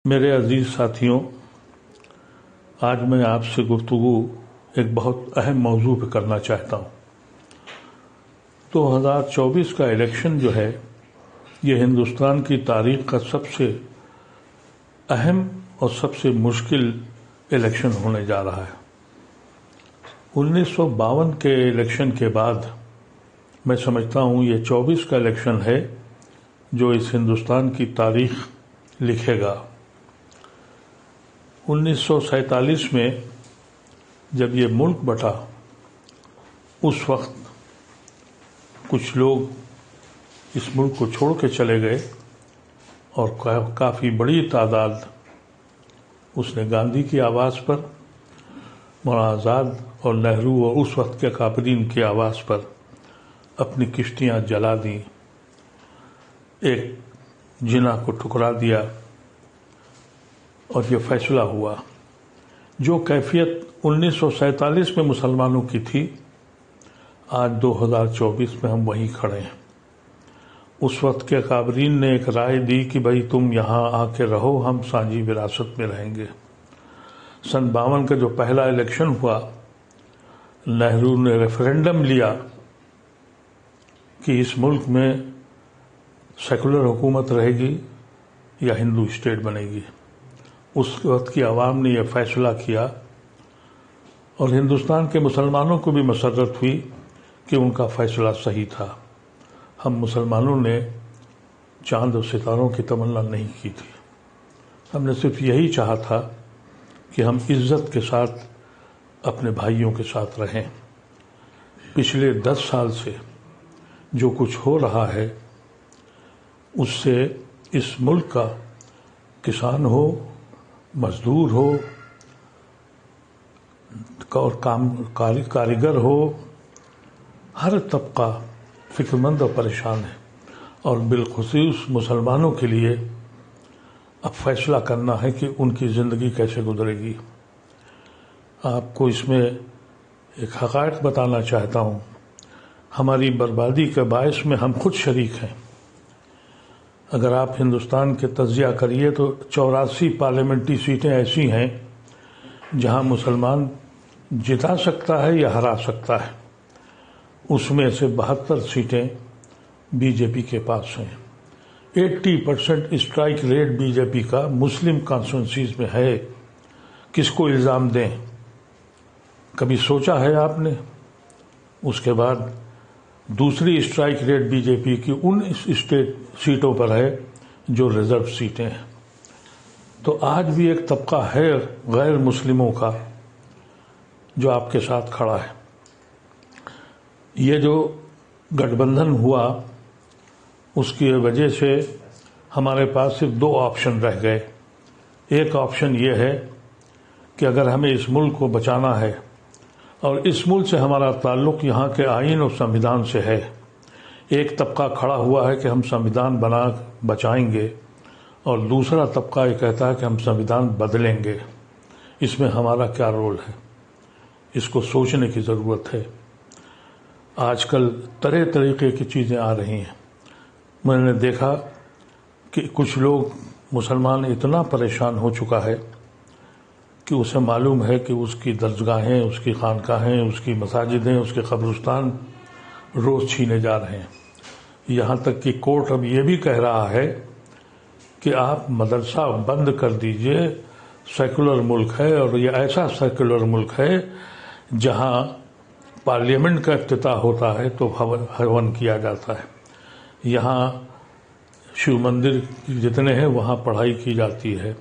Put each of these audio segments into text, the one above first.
میرے عزیز ساتھیوں، آج میں آپ سے گفتگو ایک بہت اہم موضوع پہ کرنا چاہتا ہوں۔ 2024 کا الیکشن جو ہے یہ ہندوستان کی تاریخ کا سب سے اہم اور سب سے مشکل الیکشن ہونے جا رہا ہے۔ 1952 کے الیکشن کے بعد میں سمجھتا ہوں یہ 24 کا الیکشن ہے جو اس ہندوستان کی تاریخ لکھے گا۔ 1947 میں جب یہ ملک بٹا اس وقت کچھ لوگ اس ملک کو چھوڑ کے چلے گئے اور کافی بڑی تعداد اس نے گاندھی کی آواز پر، مولانا آزاد اور نہرو اور اس وقت کے کابرین کی آواز پر اپنی کشتیاں جلا دیں، ایک جناح کو ٹھکرا دیا اور یہ فیصلہ ہوا۔ جو کیفیت 1947 میں مسلمانوں کی تھی، آج 2024 میں ہم وہیں کھڑے ہیں۔ اس وقت کے کابرین نے ایک رائے دی کہ بھائی تم یہاں آ کے رہو، ہم سانجی وراثت میں رہیں گے۔ 52 کا جو پہلا الیکشن ہوا، نہرو نے ریفرینڈم لیا کہ اس ملک میں سیکولر حکومت رہے گی یا ہندو اسٹیٹ بنے گی۔ اس وقت کی عوام نے یہ فیصلہ کیا اور ہندوستان کے مسلمانوں کو بھی مسرت ہوئی کہ ان کا فیصلہ صحیح تھا۔ ہم مسلمانوں نے چاند و ستاروں کی تمنا نہیں کی تھی، ہم نے صرف یہی چاہا تھا کہ ہم عزت کے ساتھ اپنے بھائیوں کے ساتھ رہیں۔ پچھلے 10 سال سے جو کچھ ہو رہا ہے اس سے اس ملک کا کسان ہو، مزدور ہو اور کاریگر ہو، ہر طبقہ فکر مند اور پریشان ہے، اور بالخصوص مسلمانوں کے لیے اب فیصلہ کرنا ہے کہ ان کی زندگی کیسے گزرے گی۔ آپ کو اس میں ایک حقائق بتانا چاہتا ہوں، ہماری بربادی کے باعث میں ہم خود شریک ہیں۔ اگر آپ ہندوستان کے تجزیہ کریے تو 84 پارلیمنٹری سیٹیں ایسی ہیں جہاں مسلمان جتا سکتا ہے یا ہرا سکتا ہے، اس میں سے 72 سیٹیں بی جے پی کے پاس ہیں۔ 80% اسٹرائک ریٹ بی جے پی کا مسلم کانسٹیٹوئنسیز میں ہے۔ کس کو الزام دیں؟ کبھی سوچا ہے آپ نے؟ اس کے بعد دوسری اسٹرائک ریٹ بی جے پی کی ان اسٹیٹ سیٹوں پر ہے جو ریزرو سیٹیں ہیں۔ تو آج بھی ایک طبقہ ہے غیر مسلموں کا جو آپ کے ساتھ کھڑا ہے۔ یہ جو گٹھ بندھن ہوا اس کی وجہ سے ہمارے پاس صرف 2 آپشن رہ گئے۔ ایک آپشن یہ ہے کہ اگر ہمیں اس ملک کو بچانا ہے اور اس ملک سے ہمارا تعلق یہاں کے آئین اور سنویدھان سے ہے، ایک طبقہ کھڑا ہوا ہے کہ ہم سنویدھان بنا بچائیں گے، اور دوسرا طبقہ یہ کہتا ہے کہ ہم سنویدھان بدلیں گے۔ اس میں ہمارا کیا رول ہے؟ اس کو سوچنے کی ضرورت ہے۔ آج کل طرح طریقے کی چیزیں آ رہی ہیں۔ میں نے دیکھا کہ کچھ لوگ مسلمان اتنا پریشان ہو چکا ہے کہ اسے معلوم ہے کہ اس کی درسگاہیں، اس کی خانقاہیں، اس کی مساجدیں، اس کے قبرستان روز چھینے جا رہے ہیں۔ یہاں تک کہ کورٹ اب یہ بھی کہہ رہا ہے کہ آپ مدرسہ بند کر دیجئے، سیکولر ملک ہے، اور یہ ایسا سیکولر ملک ہے جہاں پارلیمنٹ کا افتتاح ہوتا ہے تو ہون کیا جاتا ہے، یہاں شیو مندر جتنے ہیں وہاں پڑھائی کی جاتی ہے۔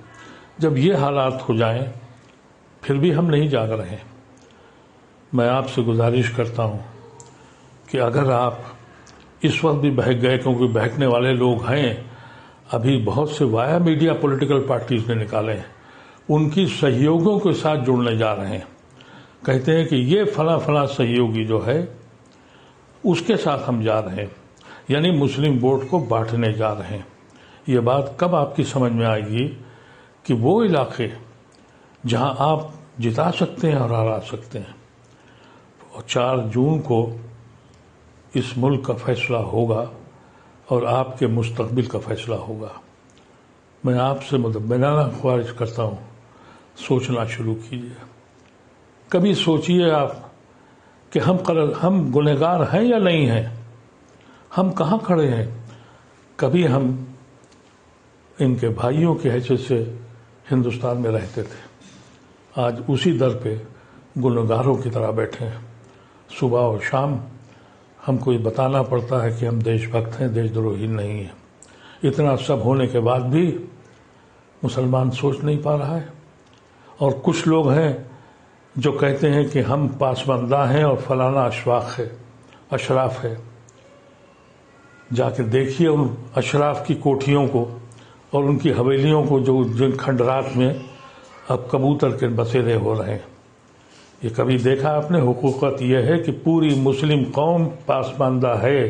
جب یہ حالات ہو جائیں پھر بھی ہم نہیں جاگ رہے۔ میں آپ سے گزارش کرتا ہوں کہ اگر آپ اس وقت بھی بہک گئے، کیونکہ بہکنے والے لوگ ہیں، ابھی بہت سے وایا میڈیا پولیٹیکل پارٹیز نے نکالے ہیں، ان کی سہیوگوں کے ساتھ جڑنے جا رہے ہیں، کہتے ہیں کہ یہ فلاں فلاں سہیوگی جو ہے اس کے ساتھ ہم جا رہے ہیں، یعنی مسلم ووٹ کو بانٹنے جا رہے ہیں۔ یہ بات کب آپ کی سمجھ میں آئے گی کہ وہ علاقے جہاں آپ جتا سکتے ہیں اور ہرا سکتے ہیں، اور 4 جون کو اس ملک کا فیصلہ ہوگا اور آپ کے مستقبل کا فیصلہ ہوگا۔ میں آپ سے مدبرانہ خواہش کرتا ہوں، سوچنا شروع کیجیے. کبھی سوچیے آپ کہ ہم گنہگار ہیں یا نہیں ہیں، ہم کہاں کھڑے ہیں. کبھی ہم ان کے بھائیوں کی حیثیت سے ہندوستان میں رہتے تھے، آج اسی در پہ گنہگاروں کی طرح بیٹھے ہیں. صبح اور شام ہم کو یہ بتانا پڑتا ہے کہ ہم دیش بھکت ہیں، دیش دروہی نہیں ہیں. اتنا سب ہونے کے بعد بھی مسلمان سوچ نہیں پا رہا ہے. اور کچھ لوگ ہیں جو کہتے ہیں کہ ہم پاسماندہ ہیں اور فلانا اشراف ہے. جا کے دیکھیے ان اشراف کی کوٹھیوں کو اور ان کی حویلیوں کو جو جن کھنڈرات میں اب کبوتر کے بسیرے ہو رہے ہیں. یہ کبھی دیکھا آپ نے؟ حقوقت یہ ہے کہ پوری مسلم قوم پاسماندہ ہے.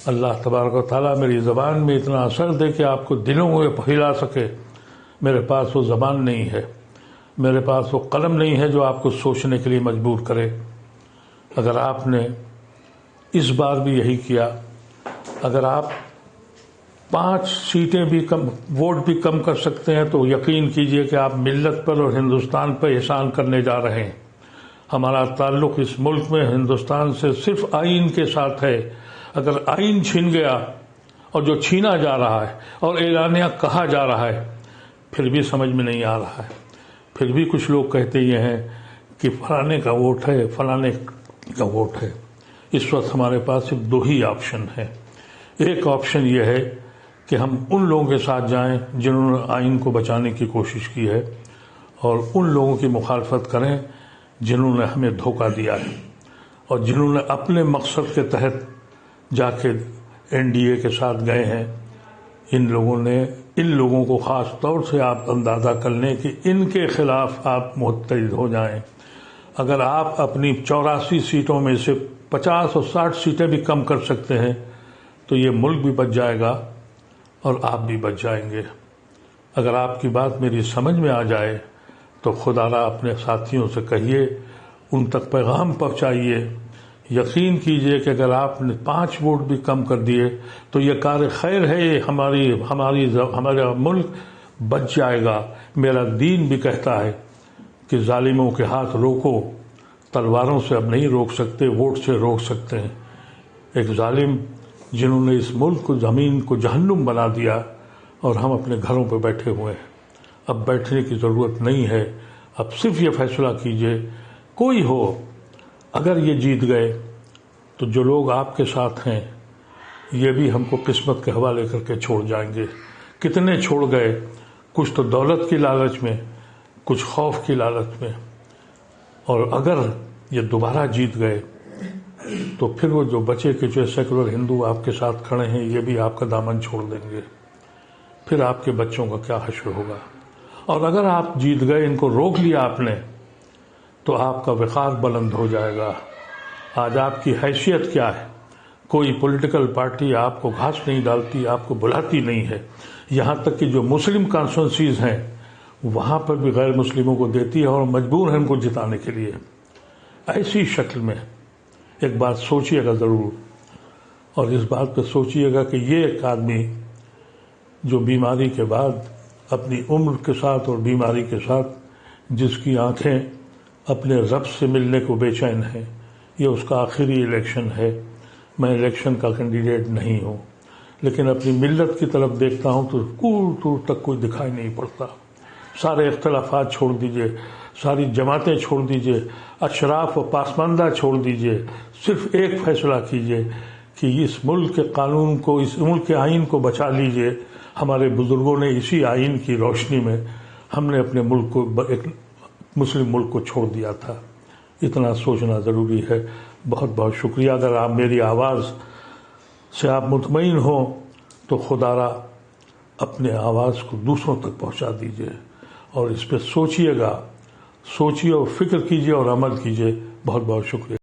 اللہ تبارک و تعالیٰ میری زبان میں اتنا اثر دے کہ آپ کو دلوں میں پھیلا سکے. میرے پاس وہ زبان نہیں ہے، میرے پاس وہ قلم نہیں ہے جو آپ کو سوچنے کے لیے مجبور کرے. اگر آپ نے اس بار بھی یہی کیا، اگر آپ 5 سیٹیں بھی کم، ووٹ بھی کم کر سکتے ہیں تو یقین کیجئے کہ آپ ملت پر اور ہندوستان پر احسان کرنے جا رہے ہیں. ہمارا تعلق اس ملک میں ہندوستان سے صرف آئین کے ساتھ ہے. اگر آئین چھین گیا، اور جو چھینا جا رہا ہے اور اعلانیہ کہا جا رہا ہے، پھر بھی سمجھ میں نہیں آ رہا ہے. پھر بھی کچھ لوگ کہتے یہ ہیں کہ فلانے کا ووٹ ہے، فلانے کا ووٹ ہے. اس وقت ہمارے پاس صرف 2 ہی آپشن ہیں. ایک آپشن یہ ہے کہ ہم ان لوگوں کے ساتھ جائیں جنہوں نے آئین کو بچانے کی کوشش کی ہے، اور ان لوگوں کی مخالفت کریں جنہوں نے ہمیں دھوکہ دیا ہے اور جنہوں نے اپنے مقصد کے تحت جا کے NDA کے ساتھ گئے ہیں. ان لوگوں کو خاص طور سے آپ اندازہ کر لیں کہ ان کے خلاف آپ متحد ہو جائیں. اگر آپ اپنی 84 سیٹوں میں سے 50 اور 60 سیٹیں بھی کم کر سکتے ہیں تو یہ ملک بھی بچ جائے گا اور آپ بھی بچ جائیں گے. اگر آپ کی بات میری سمجھ میں آ جائے تو خدا را اپنے ساتھیوں سے کہیے، ان تک پیغام پہنچائیے. یقین کیجئے کہ اگر آپ نے 5 ووٹ بھی کم کر دیے تو یہ کار خیر ہے. یہ ہمارا ملک بچ جائے گا. میرا دین بھی کہتا ہے کہ ظالموں کے ہاتھ روکو. تلواروں سے اب نہیں روک سکتے، ووٹ سے روک سکتے ہیں. ایک ظالم جنہوں نے اس ملک کو، زمین کو جہنم بنا دیا، اور ہم اپنے گھروں پہ بیٹھے ہوئے ہیں. اب بیٹھنے کی ضرورت نہیں ہے. اب صرف یہ فیصلہ کیجئے، کوئی ہو، اگر یہ جیت گئے تو جو لوگ آپ کے ساتھ ہیں یہ بھی ہم کو قسمت کے حوالے کر کے چھوڑ جائیں گے. کتنے چھوڑ گئے، کچھ تو دولت کی لالچ میں، کچھ خوف کی لالچ میں. اور اگر یہ دوبارہ جیت گئے تو پھر وہ جو بچے کے جو سیکولر ہندو آپ کے ساتھ کھڑے ہیں یہ بھی آپ کا دامن چھوڑ دیں گے. پھر آپ کے بچوں کا کیا حشر ہوگا. اور اگر آپ جیت گئے، ان کو روک لیا آپ نے، تو آپ کا وقار بلند ہو جائے گا. آج آپ کی حیثیت کیا ہے؟ کوئی پولیٹیکل پارٹی آپ کو گھاس نہیں ڈالتی، آپ کو بلاتی نہیں ہے. یہاں تک کہ جو مسلم کانسٹیٹوئنسیز ہیں وہاں پر بھی غیر مسلموں کو دیتی ہے اور مجبور ہیں ان کو جتانے کے لیے. ایسی شکل میں ایک بات سوچئے گا ضرور، اور اس بات پہ سوچئے گا کہ یہ ایک آدمی جو بیماری کے بعد اپنی عمر کے ساتھ اور بیماری کے ساتھ جس کی آنکھیں اپنے رب سے ملنے کو بے چین ہیں، یہ اس کا آخری الیکشن ہے. میں الیکشن کا کینڈیڈیٹ نہیں ہوں، لیکن اپنی ملت کی طرف دیکھتا ہوں تو دور دور تک کوئی دکھائی نہیں پڑتا. سارے اختلافات چھوڑ دیجئے، ساری جماعتیں چھوڑ دیجئے، اشراف و پاسماندہ چھوڑ دیجئے. صرف ایک فیصلہ کیجئے کہ اس ملک کے قانون کو، اس ملک کے آئین کو بچا لیجئے. ہمارے بزرگوں نے اسی آئین کی روشنی میں ہم نے اپنے ملک کو، ایک مسلم ملک کو چھوڑ دیا تھا. اتنا سوچنا ضروری ہے. بہت بہت شکریہ. اگر آپ میری آواز سے آپ مطمئن ہوں تو خدا را اپنے آواز کو دوسروں تک پہنچا دیجئے، اور اس پہ سوچئے گا، سوچئے اور فکر کیجئے اور عمل کیجئے. بہت بہت شکریہ.